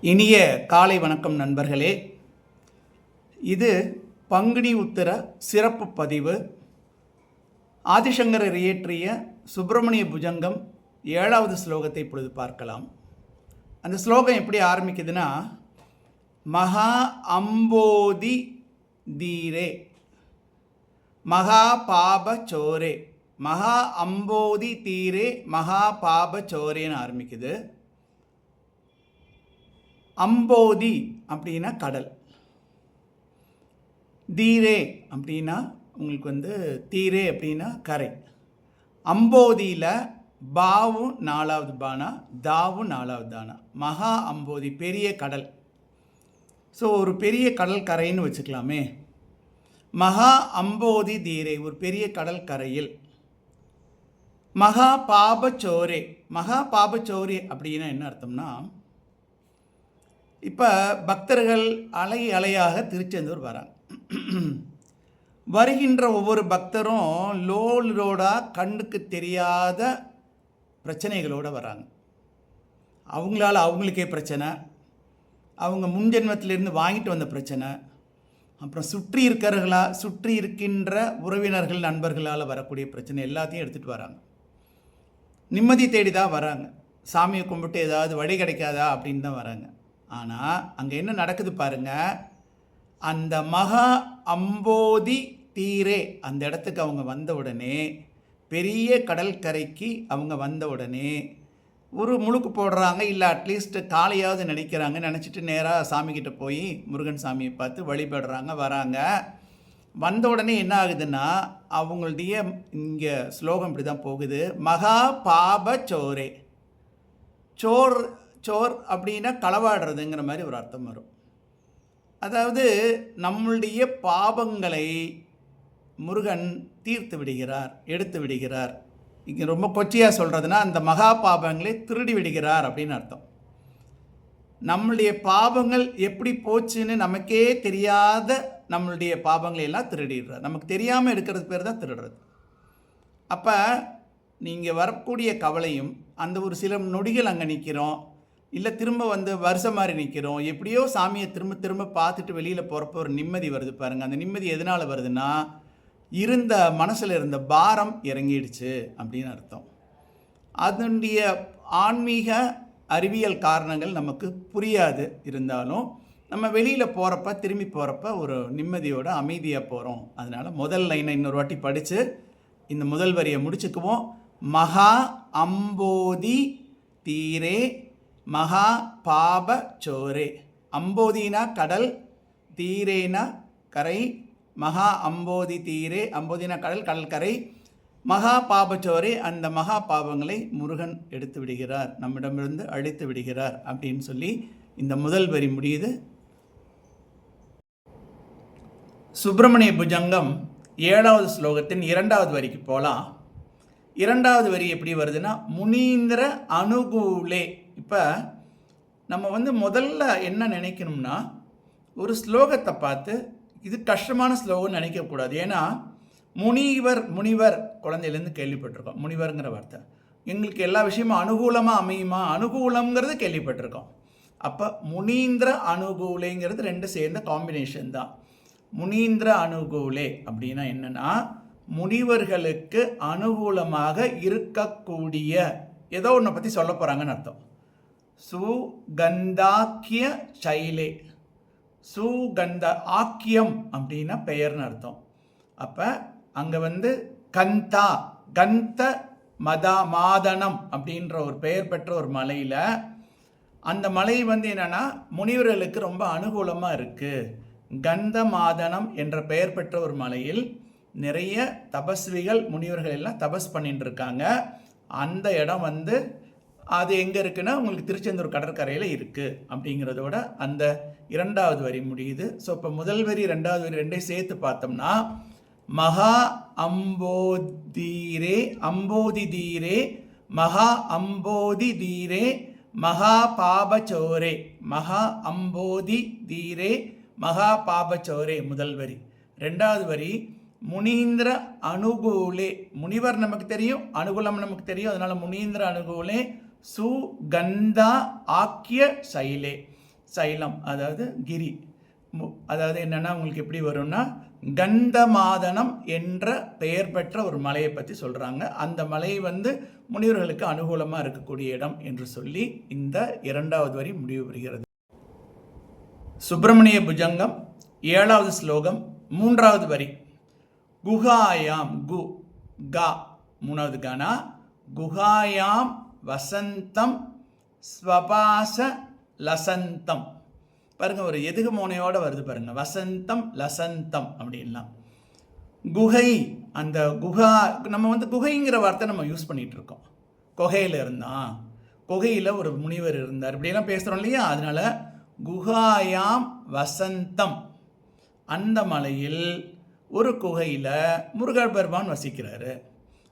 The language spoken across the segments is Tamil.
இனிய காலை வணக்கம் நண்பர்களே. இது பங்குனி உத்திர சிறப்பு பதிவு. ஆதிசங்கரர் இயற்றிய சுப்பிரமணிய புஜங்கம் 7வது ஸ்லோகத்தை இப்பொழுது பார்க்கலாம். அந்த ஸ்லோகம் எப்படி ஆரம்பிக்குதுன்னா, மகா அம்போதி தீரே மகா பாப சோரே, மகா அம்போதி தீரே மகா பாப சோரேன்னு ஆரம்பிக்குது. அம்போதி அப்படின்னா கடல், தீரே அப்படின்னா உங்களுக்கு தீரே அப்படின்னா கரை. அம்போதியில் பாவும் 4வது பானா, தாவும் 4வது தானா. மகா அம்போதி பெரிய கடல். ஸோ ஒரு பெரிய கடல் கரைன்னு வச்சுக்கலாமே. மகா அம்போதி தீரே ஒரு பெரிய கடல் கரையில். மகா பாபச்சோரே, மகா பாபச்சோரே அப்படின்னா என்ன அர்த்தம்னா, இப்போ பக்தர்கள் அலை அலையாக திருச்செந்தூர் வராங்க. வருகின்ற ஒவ்வொரு பக்தரும் லோடாக கண்ணுக்கு தெரியாத பிரச்சனைகளோடு வராங்க. அவங்களால அவங்களுக்கே பிரச்சனை, அவங்க முன்ஜென்மத்திலிருந்து வாங்கிட்டு வந்த பிரச்சனை, அப்புறம் சுற்றி இருக்கின்ற உறவினர்கள் நண்பர்களால் வரக்கூடிய பிரச்சனை எல்லாத்தையும் எடுத்துகிட்டு வராங்க. நிம்மதி தேடி தான் வராங்க. சாமியை கும்பிட்டு ஏதாவது வழி கிடைக்காதா அப்படின்னு தான் வராங்க. ஆனால் அங்கே என்ன நடக்குது பாருங்கள். அந்த மகா அம்போதி தீரே அந்த இடத்துக்கு அவங்க வந்த உடனே, பெரிய கடற்கரைக்கு அவங்க வந்த உடனே ஒரு முழுக்கு போடுறாங்க, இல்லை அட்லீஸ்ட் காலையாவது நினச்சிட்டு நேராக சாமிக்கிட்ட போய் முருகன் சாமியை பார்த்து வழிபடுறாங்க, வராங்க. வந்த உடனே என்ன ஆகுதுன்னா, அவங்களுடைய இங்கே ஸ்லோகம் இப்படி தான் போகுது. மகா பாப சோரே, சோர் அப்படின்னா களவாடுறதுங்கிற மாதிரி ஒரு அர்த்தம் வரும். அதாவது நம்மளுடைய பாபங்களை முருகன் தீர்த்து விடுகிறார், எடுத்து விடுகிறார். இங்கே ரொம்ப கொச்சையாக சொல்கிறதுனா, அந்த மகா பாபங்களை திருடி விடுகிறார் அப்படின்னு அர்த்தம். நம்மளுடைய பாபங்கள் எப்படி போச்சுன்னு நமக்கே தெரியாத நம்மளுடைய பாபங்களை எல்லாம் திருடிடுறார். நமக்கு தெரியாமல் எடுக்கிறது பேர் தான் திருடுறது. அப்போ நீங்கள் வரக்கூடிய கவலையும், அந்த ஒரு சில நொடிகள் அங்கே நிற்கிறோம், இல்லை திரும்ப வருஷம் மாதிரி நிற்கிறோம், எப்படியோ சாமியை திரும்ப பார்த்துட்டு வெளியில் போகிறப்ப ஒரு நிம்மதி வருது பாருங்கள். அந்த நிம்மதி எதனால் வருதுன்னா, மனசில் இருந்த பாரம் இறங்கிடுச்சு அப்படின்னு அர்த்தம். அதனுடைய ஆன்மீக அறிவியல் காரணங்கள் நமக்கு புரியாது, இருந்தாலும் நம்ம வெளியில் போகிறப்ப திரும்பி போகிறப்ப ஒரு நிம்மதியோட அமைதியாக போகிறோம். அதனால் முதல் லைனை இன்னொரு வாட்டி படித்து இந்த முதல் வரியை முடிச்சுக்குவோம். மகா அம்போதி தீரே மகா பாப சோரே. அம்போதினா கடல், தீரேனா கரை. மகா அம்போதி தீரே, அம்போதினா கடல், கடற்கரை. மகா பாபச்சோரே, அந்த மகா பாவங்களை முருகன் எடுத்து விடுகிறார், நம்மிடமிருந்து அழித்து விடுகிறார் அப்படின்னு சொல்லி இந்த முதல் வரி முடியுது. சுப்பிரமணிய புஜங்கம் 7வது ஸ்லோகத்தின் 2வது வரிக்கு போகலாம். 2வது வரி எப்படி வருதுன்னா, முனீந்திர அனுகூலே. இப்போ நம்ம முதல்ல என்ன நினைக்கணும்னா, ஒரு ஸ்லோகத்தை பார்த்து இது கஷ்டமான ஸ்லோகம்னு நினைக்கக்கூடாது. ஏன்னா முனிவர் குழந்தையிலேருந்து கேள்விப்பட்டிருக்கோம். முனிவருங்கிற வார்த்தை எங்களுக்கு எல்லா விஷயமும் அனுகூலமாக அமையுமா, அனுகூலங்கிறது கேள்விப்பட்டிருக்கோம். அப்போ முனீந்திர அனுகூலேங்கிறது ரெண்டு சேர்ந்த காம்பினேஷன் தான். முனீந்திர அனுகூலே அப்படின்னா என்னென்னா, முனிவர்களுக்கு அனுகூலமாக இருக்கக்கூடிய ஏதோ ஒன்றை பற்றி சொல்ல போகிறாங்கன்னு அர்த்தம். சுகந்தாக்கிய சைலே, சுகந்த ஆக்கியம் அப்படின்னா பெயர்னு அர்த்தம். அப்போ அங்கே கந்த மாதனம் அப்படின்ற ஒரு பெயர் பெற்ற ஒரு மலையில், அந்த மலை என்னென்னா முனிவர்களுக்கு ரொம்ப அனுகூலமாக இருக்குது. கந்த மாதனம் என்ற பெயர் பெற்ற ஒரு மலையில் நிறைய தபஸ்விகள் முனிவர்கள் எல்லாம் தபஸ் பண்ணிட்டு இருக்காங்க. அந்த இடம் அது எங்கே இருக்குன்னா உங்களுக்கு திருச்செந்தூர் கடற்கரையில் இருக்குது அப்படிங்கிறதோட அந்த 2வது வரி முடியுது. ஸோ இப்போ முதல் வரி 2வது வரி ரெண்டையும் சேர்த்து பார்த்தோம்னா, மகா அம்போதி தீரே மகா அம்போதி தீரே மகா பாபச்சோரே. மகா அம்போதி தீரே மகா பாபச்சோரே முதல் வரி. 2வது வரி முனீந்திர அனுகூலே. முனிவர் நமக்கு தெரியும், அனுகூலம் நமக்கு தெரியும், அதனால முனீந்திர அனுகூலே சுகந்தா ஆக்கிய சைலே. சைலம், அதாவது கிரி. அதாவது என்னென்னா உங்களுக்கு எப்படி வரும்னா, கந்தமாதனம் என்ற பெயர் பெற்ற ஒரு மலையை பற்றி சொல்கிறாங்க. அந்த மலை முனிவர்களுக்கு அனுகூலமாக இருக்கக்கூடிய இடம் என்று சொல்லி இந்த 2வது வரி முடிவு பெறுகிறது. சுப்பிரமணிய புஜங்கம் 7வது ஸ்லோகம் 3வது வரி. குஹாயாம், கு கா 3வது கானா, குஹாயாம் வசந்தம் ஸ்வபாச லசந்தம். பாருங்க, ஒரு எதுகு மோனையோட வருது பாருங்க, வசந்தம் லசந்தம் அப்படின்லாம். குகை, அந்த குஹா, நம்ம குகைங்கிற வார்த்தை நம்ம யூஸ் பண்ணிட்டு இருக்கோம். குகையில் இருந்தான், குகையில் ஒரு முனிவர் இருந்தார், இப்படியெல்லாம் பேசுகிறோம் இல்லையா? அதனால குஹாயாம் வசந்தம், அந்த மலையில் ஒரு குகையில் முருகர் பெருமான் வசிக்கிறாரு.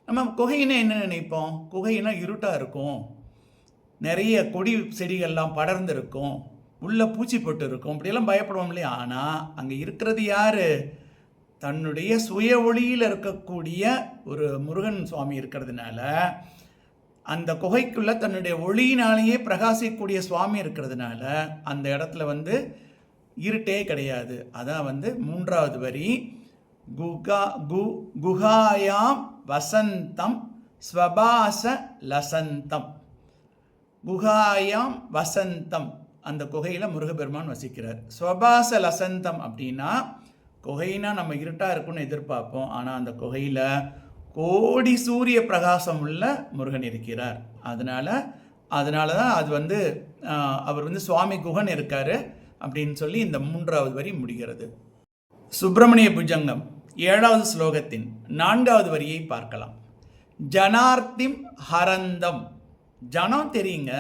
நம்ம குகைன்னா என்ன நினைப்போம்? குகைன்னா இருட்டாக இருக்கும், நிறைய கொடி செடிகள்லாம் படர்ந்து இருக்கும், உள்ள பூச்சி போட்டு இருக்கும், இப்படியெல்லாம் பயப்படுவோம் இல்லையா? ஆனால் அங்கே இருக்கிறது யாரு? தன்னுடைய சுய ஒளியில் இருக்கக்கூடிய ஒரு முருகன் சுவாமி இருக்கிறதுனால, அந்த குகைக்குள்ள தன்னுடைய ஒளியினாலேயே பிரகாசிக்கக்கூடிய சுவாமி இருக்கிறதுனால அந்த இடத்துல இருட்டே கிடையாது. அதான் 3வது வரி. குஹாயாம் வசந்தம் ஸ்வபாச லசந்தம். குஹாயாம் வசந்தம், அந்த குகையில் முருகப்பெருமான் வசிக்கிறார். ஸ்வபாச லசந்தம் அப்படின்னா, குகைனா நம்ம இருட்டாக இருக்குன்னு எதிர்பார்ப்போம், ஆனால் அந்த குகையில் கோடி சூரிய பிரகாசம் உள்ள முருகன் இருக்கிறார். அதனால தான் அது அவர் சுவாமி குகன் இருக்காரு அப்படின்னு சொல்லி இந்த 3வது வரி முடிகிறது. சுப்பிரமணிய புஜங்கம் 7வது ஸ்லோகத்தின் 4வது வரியை பார்க்கலாம். ஜனார்த்திம் ஹரந்தம். ஜனம் தெரியுங்க,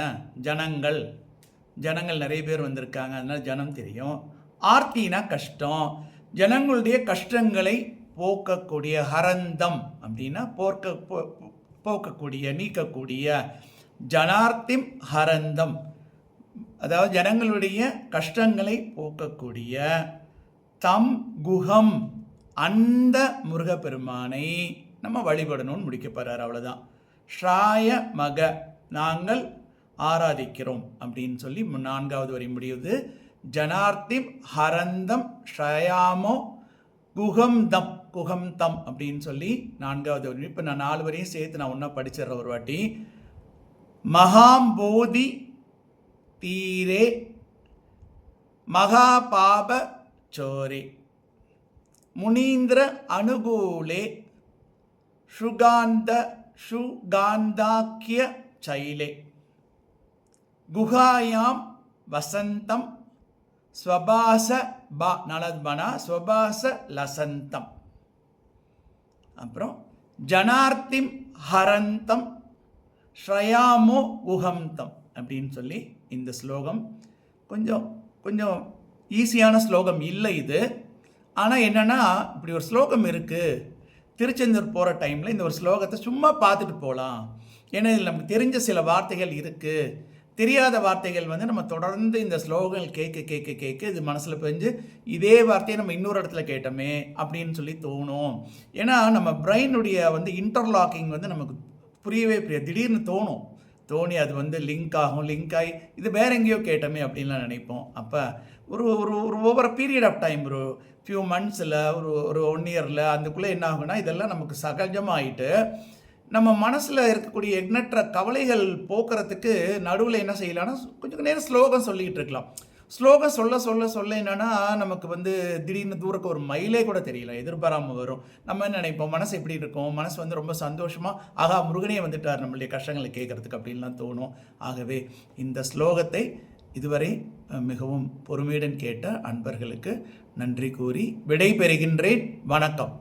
ஜனங்கள் நிறைய பேர் வந்திருக்காங்க, அதனால ஜனம் தெரியும். ஆர்த்தினா கஷ்டம், ஜனங்களுடைய கஷ்டங்களை போக்கக்கூடிய. ஹரந்தம் அப்படின்னா போக்கக்கூடிய, நீக்கக்கூடிய. ஜனார்த்திம் ஹரந்தம், அதாவது ஜனங்களுடைய கஷ்டங்களை போக்கக்கூடிய. தம் குஹம், அந்த முருகப்பெருமானை நம்ம வழிபடணும்னு முடிக்க போறார். அவ்வளோதான். ஷ்ராய மக, நாங்கள் ஆராதிக்கிறோம் அப்படின்னு சொல்லி 4வது வரி முடியுது. ஜனார்த்திம் ஹரந்தம் ஷ்ரயாமோ குஹம் தம் அப்படின்னு சொல்லி 4வது வரி. இப்போ நான் 4 வரையும் சேர்த்து நான் ஒன்றா படிச்சிடுறேன் ஒரு வாட்டி. மகாம்போதி தீரே மகாபாப சோரே முனீந்திர அனுகூலே சுகாந்தாக்கிய சைலே குஹாயாம் வசந்தம் ஸ்வபாச ஸ்வபாச லசந்தம். அப்புறம் ஜனார்த்திம் ஹரந்தம் ஸ்ரயாமோ உகந்தம் அப்படின்னு சொல்லி இந்த ஸ்லோகம் கொஞ்சம் ஈஸியான ஸ்லோகம் இல்லை இது. ஆனால் என்னென்னா, இப்படி ஒரு ஸ்லோகம் இருக்குது, திருச்செந்தூர் போகிற டைமில் இந்த ஒரு ஸ்லோகத்தை சும்மா பார்த்துட்டு போகலாம். ஏன்னா இதில் நமக்கு தெரிஞ்ச சில வார்த்தைகள் இருக்குது, தெரியாத வார்த்தைகள் நம்ம தொடர்ந்து இந்த ஸ்லோகங்கள் கேட்க இது மனசில் பதிஞ்சு இதே வார்த்தையை நம்ம இன்னொரு இடத்துல கேட்டோமே அப்படின்னு சொல்லி தோணும். ஏன்னா நம்ம பிரெயினுடைய இன்டர்லாக்கிங் நமக்கு புரியவே திடீர்னு தோணி அது லிங்க் ஆகி இது வேற எங்கேயோ கேட்டோமே அப்படின்லாம் நினைப்போம். அப்போ ஒரு ஓவர் பீரியட் ஆஃப் டைம், ஒரு ஃபியூ மந்த்ஸில், ஒரு 1 இயரில் அதுக்குள்ளே என்ன ஆகுனா இதெல்லாம் நமக்கு சகஜமாகிட்டு நம்ம மனசில் இருக்கக்கூடிய எண்ணற்ற கவலைகள் போக்குறதுக்கு நடுவில் என்ன செய்யலாம்னா கொஞ்சம் நேரம் ஸ்லோகம் சொல்லிகிட்டு இருக்கலாம். ஸ்லோகம் சொல்ல என்னென்னா நமக்கு திடீர்னு தூரக்கு ஒரு மைலே கூட தெரியல, எதிர்பாராமல் வரும். நம்ம என்ன நினைப்போம், மனசு எப்படி இருக்கும், மனசு ரொம்ப சந்தோஷமாக ஆகா முருகனே வந்துட்டார் நம்மளுடைய கஷ்டங்களை கேட்கறதுக்கு அப்படின்லாம் தோணும். ஆகவே இந்த ஸ்லோகத்தை இதுவரை மிகவும் பொறுமையுடன் கேட்ட அன்பர்களுக்கு நன்றி கூறி விடை பெறுகின்றேன். வணக்கம்.